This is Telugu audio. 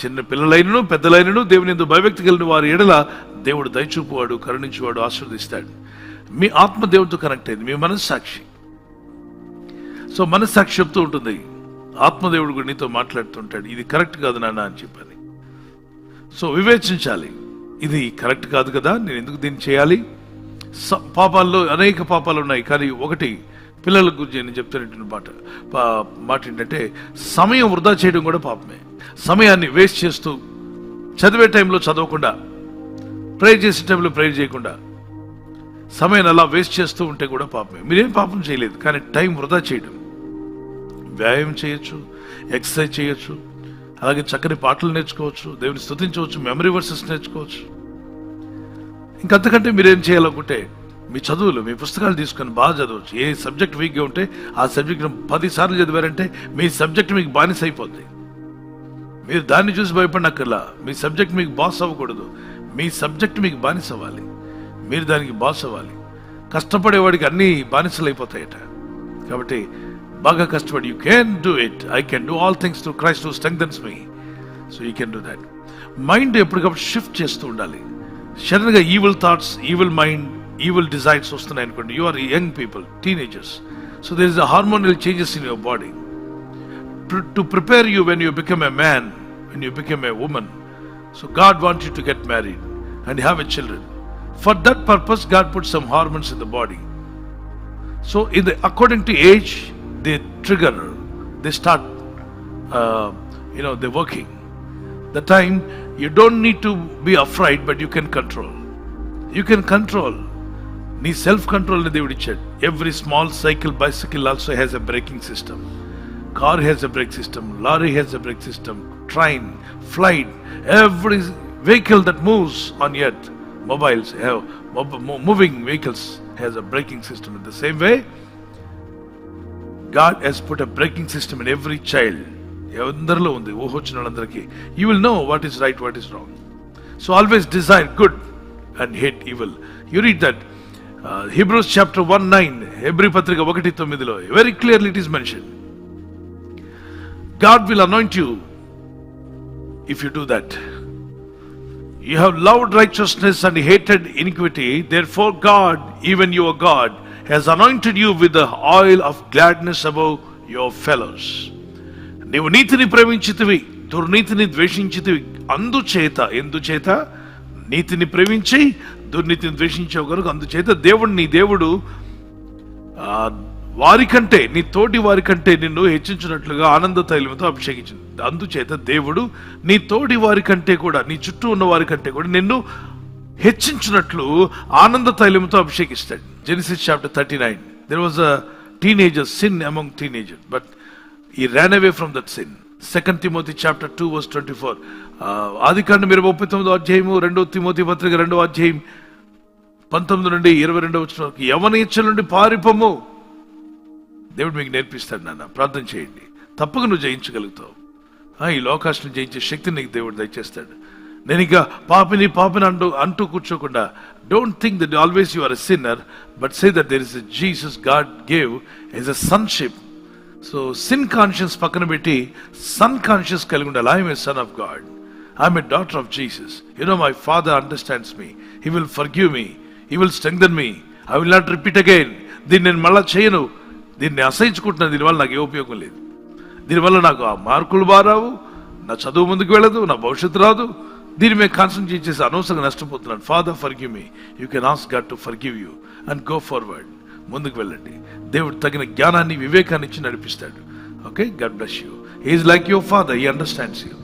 చిన్న పిల్లలైనను పెద్దలైనను దేవుని యందు భయభక్తి కలిగిన వారి ఎడల దేవుడు దయచూపువాడు, కరుణించువాడు, ఆశీర్వదిస్తాడు. మీ ఆత్మ దేవుడితో కనెక్ట్ అయింది, మీ మనస్సాక్షి. సో మనస్సాక్షి చెప్తూ ఉంటుంది, ఆత్మదేవుడు కూడా నీతో మాట్లాడుతుంటాడు, ఇది కరెక్ట్ కాదు నాన్న అని చెప్పని. సో వివేచించాలి, ఇది కరెక్ట్ కాదు కదా, నేను ఎందుకు దీన్ని చేయాలి. పాపాల్లో అనేక పాపాలు ఉన్నాయి, కానీ ఒకటి పిల్లల గురించి నేను చెప్తున్నటువంటి మాట ఏంటంటే, సమయం వృధా చేయడం కూడా పాపమే. సమయాన్ని వేస్ట్ చేస్తూ, చదివే టైంలో చదవకుండా, ప్రేయర్ చేసే టైంలో ప్రేయర్ చేయకుండా సమయాన్ని అలా వేస్ట్ చేస్తూ ఉంటే కూడా పాపమే. మీరేం పాపం చేయలేదు, కానీ టైం వృధా చేయడం. వ్యాయామం చేయొచ్చు, ఎక్సర్సైజ్ చేయొచ్చు, అలాగే చక్కని పాటలు నేర్చుకోవచ్చు, దేవుని స్తుతించవచ్చు, మెమరీ వర్సెస్ నేర్చుకోవచ్చు. ఇంకంతకంటే మీరేం చేయాలనుకుంటే మీ చదువులు, మీ పుస్తకాలు తీసుకొని బాగా చదవచ్చు. ఏ సబ్జెక్ట్ వీక్గా ఉంటే ఆ సబ్జెక్ట్ను 10 సార్లు చదివారంటే మీ సబ్జెక్ట్ మీకు బానిస అయిపోద్ది. మీరు దాన్ని చూసి భయపడినక్కర్లా. మీ సబ్జెక్ట్ మీకు బాస్ అవ్వకూడదు, మీ సబ్జెక్ట్ మీకు బానిస అవ్వాలి, మీరు దానికి బాస్ అవ్వాలి. కష్టపడేవాడికి అన్నీ బానిసలు అయిపోతాయట. కాబట్టి బాగా కష్టపడి, you can do it, I can do all things through Christ who strengthens me. So you can do that. Mind ఎప్పటికప్పుడు షిఫ్ట్ చేస్తూ ఉండాలి. సడన్గా evil thoughts, evil mind, evil desires వస్తున్నాయి అనుకోండి, you are young people, teenagers. So there is a hormonal changes in your body to prepare you when you become a man, when you become a women. So God wants you to get married and have a children. For that purpose, God put some hormones in the body. So according to age, they trigger, they start, they're working. The time, you don't need to be afraid, but you can control. You can control. Nee self-control ne Devudu ichadu. Every small cycle, bicycle also has a braking system. Car has a brake system. Lorry has a brake system. Train, flight, every vehicle that moves on earth, mobiles have moving vehicles has a braking system. In the same way, God has put a braking system in every child. Endarlo undi, ohochinalandariki. You will know what is right, what is wrong. So always desire good and hate evil. You read that Hebrews chapter 1:9, Hebrew Patrika 1:9 lo very clearly it is mentioned. God will anoint you if you do that. You have loved righteousness and hated iniquity. Therefore God, even your God, has anointed you with the oil of gladness above your fellows. నీవు నీతిని ప్రేమించితివి, దుర్నీతిని ద్వేషించితివి. ఎందుచేత నీతిని ప్రేమించి దుర్నీతిని ద్వేషించావు కనుక, అందుచేత నీ దేవుడు వారికంటే, నీ తోటి వారికంటే నిన్ను హెచ్చించినట్లుగా ఆనంద తైలంతో అభిషేకించింది. అందుచేత దేవుడు నీ తోటి వారికంటే కూడా, నీ చుట్టూ ఉన్న వారికంటే కూడా నిన్ను హెచ్చించినట్లు ఆనంద తైలంతో అభిషేకిస్తాడు. Genesis chapter 39, there was a teenager sin among teenagers, but he ran away from that sin. 2 Timothy chapter 2 verse 24, ఆదికాండం 29వ అధ్యాయము, 2 తిమోతి పత్రిక 2వ అధ్యాయం 19 నుండి 22 వచనం వరకు, యవ్వన ఇచ్చల నుండి పారిపోము. దేవుడు మీకు నేర్పిస్తాడు నాన్న, ప్రార్థన చేయండి, తప్పక నువ్వు జయించగలుగుతావు. ఈ లోకాన్ని జయించే శక్తిని నీకు దేవుడు దయచేస్తాడు. నేను ఇక పాపిని అంటూ కూర్చోకుండా, don't think that always you are a sinner, but say that there is a Jesus God gave as a sonship. So sin conscience పక్కన పెట్టి సన్ కాన్షియస్ కలిగి ఉండాలి. I'm a son of God, I'm a daughter of Jesus. My father understands me, he will forgive me, he will strengthen me, I will not repeat again. దీన్ని నేను మళ్ళా చేయను, దీన్ని అసహించుకుంటున్నాను, దీనివల్ల నాకు ఏ ఉపయోగం లేదు, దీనివల్ల నాకు ఆ మార్కులు బారావు, నా చదువు ముందుకు వెళ్ళదు, నా భవిష్యత్తు రాదు, దీని మీద కాన్సన్ట్రేట్ చేసి అనవసరంగా నష్టపోతున్నాను. Father forgive me. You can ask God to forgive you and go forward. ముందుకు వెళ్ళండి. దేవుడు తగిన జ్ఞానాన్ని, వివేకాన్ని ఇచ్చి నడిపిస్తాడు. Okay, God bless you. He is like your father, he understands you.